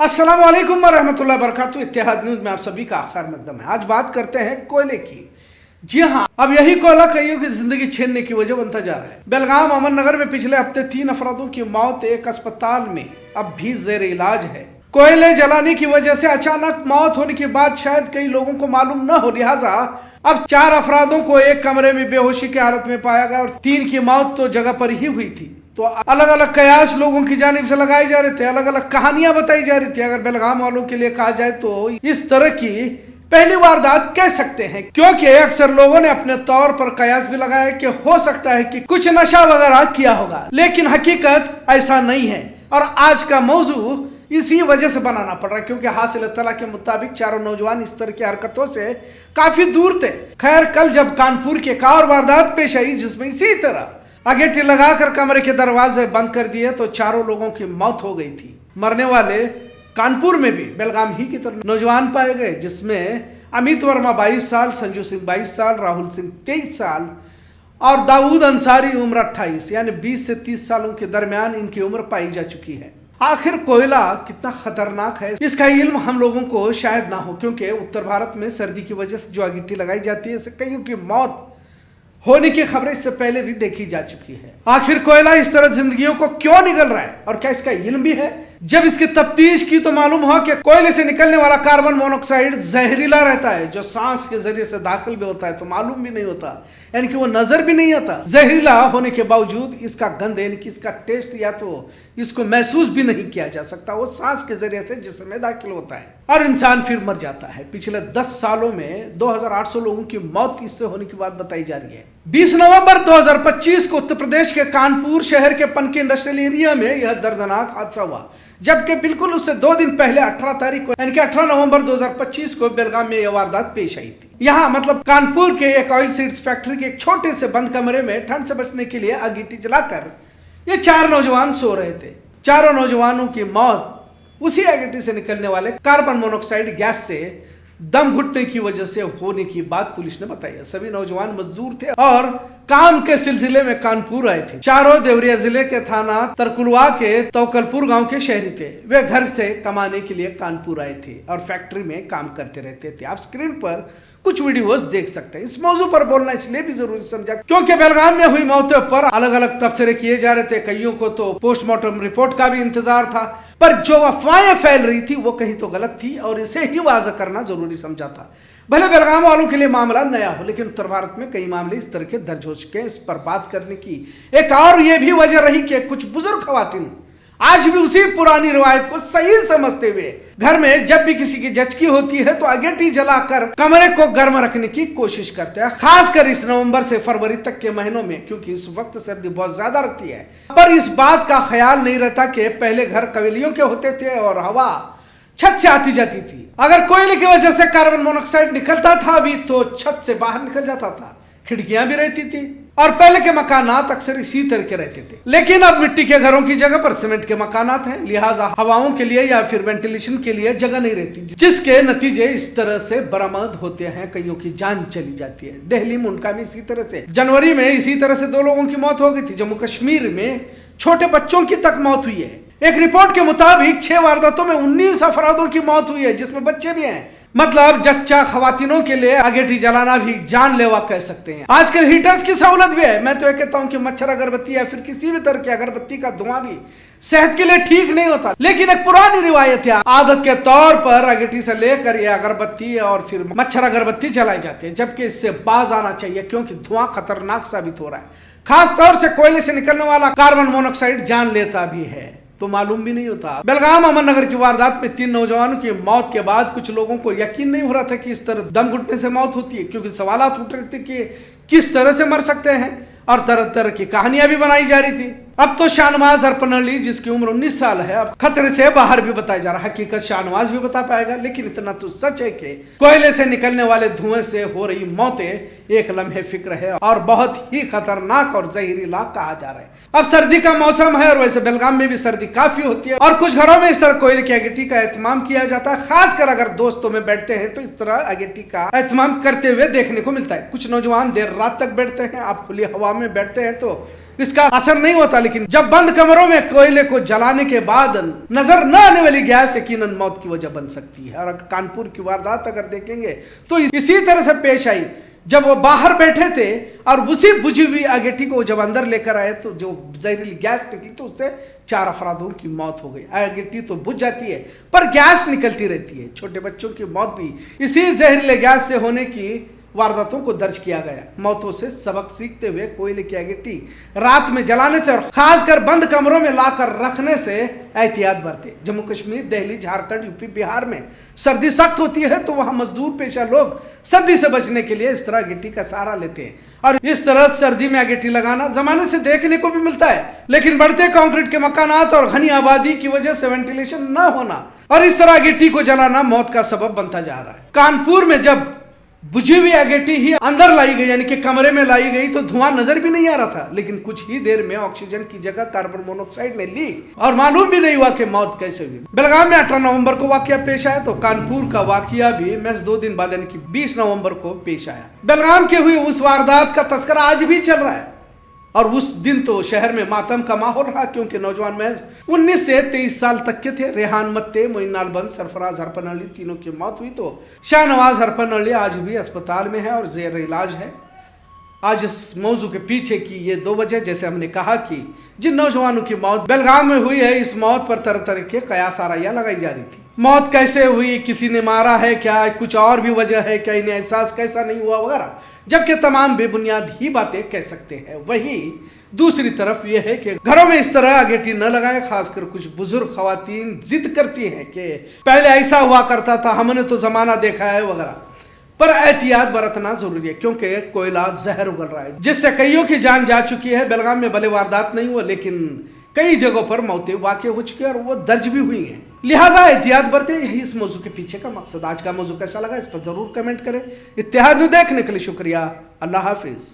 अस्सलाम वालेकुम वरहमतुल्लाहि वबरकातुहू। इत्तेहाद न्यूज में आप सभी का खैर मकदम है। आज बात करते हैं कोयले की। जी हाँ, अब यही कोयला कईयों की जिंदगी छीनने की वजह बनता जा रहा है। बेलगाम अमन नगर में पिछले हफ्ते 3 अफरादों की मौत एक अस्पताल में अब भी जेर इलाज है। कोयले जलाने की वजह से अचानक मौत होने की बात शायद कई लोगों को मालूम न हो, लिहाजा अब 4 अफरादों को एक कमरे में बेहोशी की हालत में पाया गया और 3 की मौत तो जगह पर ही हुई थी। तो अलग अलग कयास लोगों की जानिब से लगाए जा रहे थे, अलग अलग कहानियां बताई जा रही थी। अगर बेलगाम वालों के लिए कहा जाए तो इस तरह की पहली वारदात कह सकते हैं, क्योंकि अक्सर लोगों ने अपने तौर पर कयास भी लगाया कि हो सकता है कि कुछ नशा वगैरह किया होगा, लेकिन हकीकत ऐसा नहीं है। और आज का मौजू इसी वजह से बनाना पड़ रहा है, क्योंकि हासिल इत्तला के मुताबिक चारों नौजवान इस तरह की हरकतों से काफी दूर थे। खैर, कल जब कानपुर की एक और वारदात पेश आई जिसमें इसी तरह अगेटी लगाकर कमरे के दरवाजे बंद कर दिए तो चारों लोगों की मौत हो गई थी। मरने वाले कानपुर में भी बेलगाम ही की तरह नौजवान पाए गए, जिसमें अमित वर्मा 22 साल, संजू सिंह 22 साल, राहुल सिंह 23 साल और दाऊद अंसारी उम्र 28, यानी 20 से 30 सालों के दरमियान इनकी उम्र पाई जा चुकी है। आखिर कोयला कितना खतरनाक है इसका इल्म हम लोगों को शायद ना हो, क्योंकि उत्तर भारत में सर्दी की वजह से जो अगेटी लगाई जाती है इससे कईयों की मौत होने की खबरें इससे पहले भी देखी जा चुकी है। आखिर कोयला इस तरह जिंदगियों को क्यों निगल रहा है और क्या इसका इल्म भी है? जब इसकी तफ्तीश की तो मालूम हुआ कि कोयले से निकलने वाला कार्बन मोनोऑक्साइड जहरीला रहता है, जो सांस के जरिए से दाखिल भी होता है तो मालूम भी नहीं होता, यानी कि वो नजर भी नहीं आता। जहरीला होने के बावजूद इसका गंध यानी कि इसका टेस्ट या तो इसको महसूस भी नहीं किया जा सकता। वो सांस के जरिए से जिस्म में दाखिल होता है और इंसान फिर मर जाता है। पिछले 10 सालों में 2800 लोगों की मौत इससे होने की बात बताई जा रही है। 20 नवंबर 2025 को उत्तर प्रदेश के कानपुर शहर के पनकी इंडस्ट्रियल एरिया में यह दर्दनाक हादसा हुआ, जबकि बिल्कुल उससे 2 दिन पहले 18 तारीख को यानी कि 18 नवंबर 2025 को बेलगाम में यह वारदात पेश आई थी। यहाँ मतलब कानपुर के एक ऑयल सीड्स फैक्ट्री के एक छोटे से बंद कमरे में ठंड से बचने के लिए अगेटी जलाकर ये 4 नौजवान सो रहे थे। चारों नौजवानों की मौत उसी अगेटी से निकलने वाले कार्बन मोनोऑक्साइड गैस से दम घुटने की वजह से होने की बात पुलिस ने बताई है। सभी नौजवान मजदूर थे और काम के सिलसिले में कानपुर आए थे। चारों देवरिया जिले के थाना तरकुलवा के तौकलपुर गांव के शहरी थे। वे घर से कमाने के लिए कानपुर आए थे और फैक्ट्री में काम करते रहते थे। आप स्क्रीन पर कुछ वीडियोस देख सकते हैं। इस मौजू पर बोलना इसलिए भी जरूरी समझा क्योंकि बेलगाम में हुई मौतों पर अलग अलग तबसरे किए जा रहे थे। कईयों को तो पोस्टमार्टम रिपोर्ट का भी इंतजार था, पर जो अफवाहें फैल रही थी वो कहीं तो गलत थी और इसे ही वाज़ह करना जरूरी समझा था। भले बेलगाम वालों के लिए मामला नया हो, लेकिन उत्तर भारत में कई मामले इस तरह के दर्ज हो चुके हैं। इस पर बात करने की एक और ये भी वजह रही कि कुछ बुजुर्ग खवातीन आज भी उसी पुरानी रिवायत को सही समझते हुए घर में जब भी किसी की जचकी होती है तो अगेटी जलाकर कमरे को गर्म रखने की कोशिश करते हैं, खासकर इस नवंबर से फरवरी तक के महीनों में, क्योंकि इस वक्त सर्दी बहुत ज्यादा रहती है। पर इस बात का ख्याल नहीं रहता कि पहले घर कवेलियों के होते थे और हवा छत से आती जाती थी। अगर कोयले की वजह से कार्बन मोनोऑक्साइड निकलता था अभी तो छत से बाहर निकल जाता था, खिड़कियां भी रहती थी और पहले के मकानात अक्सर इसी तरह के रहते थे। लेकिन अब मिट्टी के घरों की जगह पर सीमेंट के मकानात हैं, लिहाजा हवाओं के लिए या फिर वेंटिलेशन के लिए जगह नहीं रहती, जिसके नतीजे इस तरह से बरामद होते हैं। कईयों की जान चली जाती है। दिल्ली मुनका में इसी तरह से जनवरी में इसी तरह से 2 लोगों की मौत हो गई थी। जम्मू कश्मीर में छोटे बच्चों की तक मौत हुई है। एक रिपोर्ट के मुताबिक 6 वारदातों में 19 अफरादों की मौत हुई है, जिसमें बच्चे भी हैं। मतलब जच्चा खवातीनों के लिए अगेटी जलाना भी जानलेवा कह सकते हैं। आजकल हीटर्स की सहूलत भी है। मैं तो ये कहता हूं कि मच्छर अगरबत्ती या फिर किसी भी तरह की अगरबत्ती का धुआं भी सेहत के लिए ठीक नहीं होता, लेकिन एक पुरानी रिवायत है, आदत के तौर पर अगेटी से लेकर ये अगरबत्ती और फिर मच्छर अगरबत्ती जलाई जाती है, जबकि इससे बाज आना चाहिए क्योंकि धुआं खतरनाक साबित हो रहा है। खास तौर से कोयले से निकलने वाला कार्बन मोनोऑक्साइड जान लेता भी है तो मालूम भी नहीं होता। बेलगाम अमन नगर की वारदात में 3 नौजवानों की मौत के बाद कुछ लोगों को यकीन नहीं हो रहा था कि इस तरह दम घुटने से मौत होती है, क्योंकि सवालात उठ रहे थे कि किस तरह से मर सकते हैं और तरह तरह की कहानियां भी बनाई जा रही थी। अब तो शाहनवाज अरपनली, जिसकी उम्र 19 साल है, अब खतरे से बाहर भी बताया जा रहा है। हकीकत शाहनवाज भी बता पाएगा, लेकिन इतना तो सच है कि कोयले से निकलने वाले धुएं से हो रही मौतें एक लम्हे फिक्र है और बहुत ही खतरनाक और जहरीला कहा जा रहा है। अब सर्दी का मौसम है और वैसे बेलगाम में भी सर्दी काफी होती है और कुछ घरों में इस तरह कोयले की अगेटी का एहतमाम किया जाता है। खासकर अगर दोस्तों में बैठते हैं तो इस तरह अगेटी का एहतमाम करते हुए देखने को मिलता है। कुछ नौजवान देर रात तक बैठते हैं। आप खुली हवा में बैठते हैं तो इसका असर नहीं होता, लेकिन जब बंद कमरों में कोयले को जलाने के बाद नजर न आने वाली गैस यकीनन मौत की वजह बन सकती है। और कानपुर की वारदात अगर देखेंगे तो इसी तरह से पेश आई। जब वो बाहर बैठे थे और उसी बुझी हुई अगेठी को जब अंदर लेकर आए तो जो जहरीली गैस निकली तो उससे 4 अफरादों की मौत हो गई। अगेठी तो बुझ जाती है पर गैस निकलती रहती है। छोटे बच्चों की मौत भी इसी जहरीले गैस से होने की वारदातों को दर्ज किया गया। मौतों से सबक सीखते हुए कोयले की अगेठी रात में जलाने से और खासकर बंद कमरों में लाकर रखने से एहतियात बरते। जम्मू कश्मीर, दिल्ली, झारखंड, यूपी, बिहार में सर्दी सख्त होती है तो वहां मजदूर पेशा लोग सर्दी से बचने के लिए इस तरह अगेठी का सहारा लेते हैं। और इस तरह सर्दी में अगेठी लगाना जमाने से देखने को भी मिलता है, लेकिन बढ़ते कंक्रीट के मकानात और घनी आबादी की वजह से वेंटिलेशन न होना और इस तरह अगेठी को जलाना मौत का सबब बनता जा रहा है। कानपुर में जब बुझी हुई अगेठी ही अंदर लाई गई यानी कि कमरे में लाई गई तो धुआं नजर भी नहीं आ रहा था, लेकिन कुछ ही देर में ऑक्सीजन की जगह कार्बन मोनोऑक्साइड ने ली और मालूम भी नहीं हुआ कि मौत कैसे हुई। बेलगाम में 18 नवंबर को वाकया पेश आया तो कानपुर का वाकया भी महज 2 दिन बाद यानी कि 20 नवंबर को पेश आया। बेलगाम के हुई उस वारदात का तस्करा आज भी चल रहा है और उस दिन तो शहर में मातम का माहौल रहा, क्योंकि नौजवान महज 19 से 23 साल तक के थे। रेहान मत्ते, मोइन आलबंद, सरफराज हरपनहल्ली तीनों की मौत हुई तो शाहनवाज हरपनहल्ली आज भी अस्पताल में है और जेर इलाज है। आज इस मौजू के पीछे की ये 2 वजह, जैसे हमने कहा कि जिन नौजवानों की मौत बेलगाम में हुई है, इस मौत पर तरह तरह के कयास आराइयां लगाई जा रही थी। मौत कैसे हुई, किसी ने मारा है क्या, कुछ और भी वजह है क्या, इन्हें एहसास कैसा नहीं हुआ वगैरह, जबकि तमाम बेबुनियाद ही बातें कह सकते हैं। वही दूसरी तरफ यह है कि घरों में इस तरह अगेठी न लगाएं। खासकर कुछ बुजुर्ग खवातीन जिद करती हैं कि पहले ऐसा हुआ करता था, हमने तो जमाना देखा है वगैरह। पर एहतियात बरतना जरूरी है क्योंकि कोयला जहर उगल रहा है जिससे कईयों की जान जा चुकी है। बेलगाम में भले वारदात नहीं हुआ, लेकिन कई जगहों पर मौतें वाक़ई हो चुकी है और वो दर्ज भी हुई हैं। लिहाजा एहतियात बरते, यही इस मौजू के पीछे का मकसद। आज का मौजू कैसा लगा इस पर जरूर कमेंट करें। इत्तेहाद न्यूज़ देखने के लिए शुक्रिया। अल्लाह हाफिज।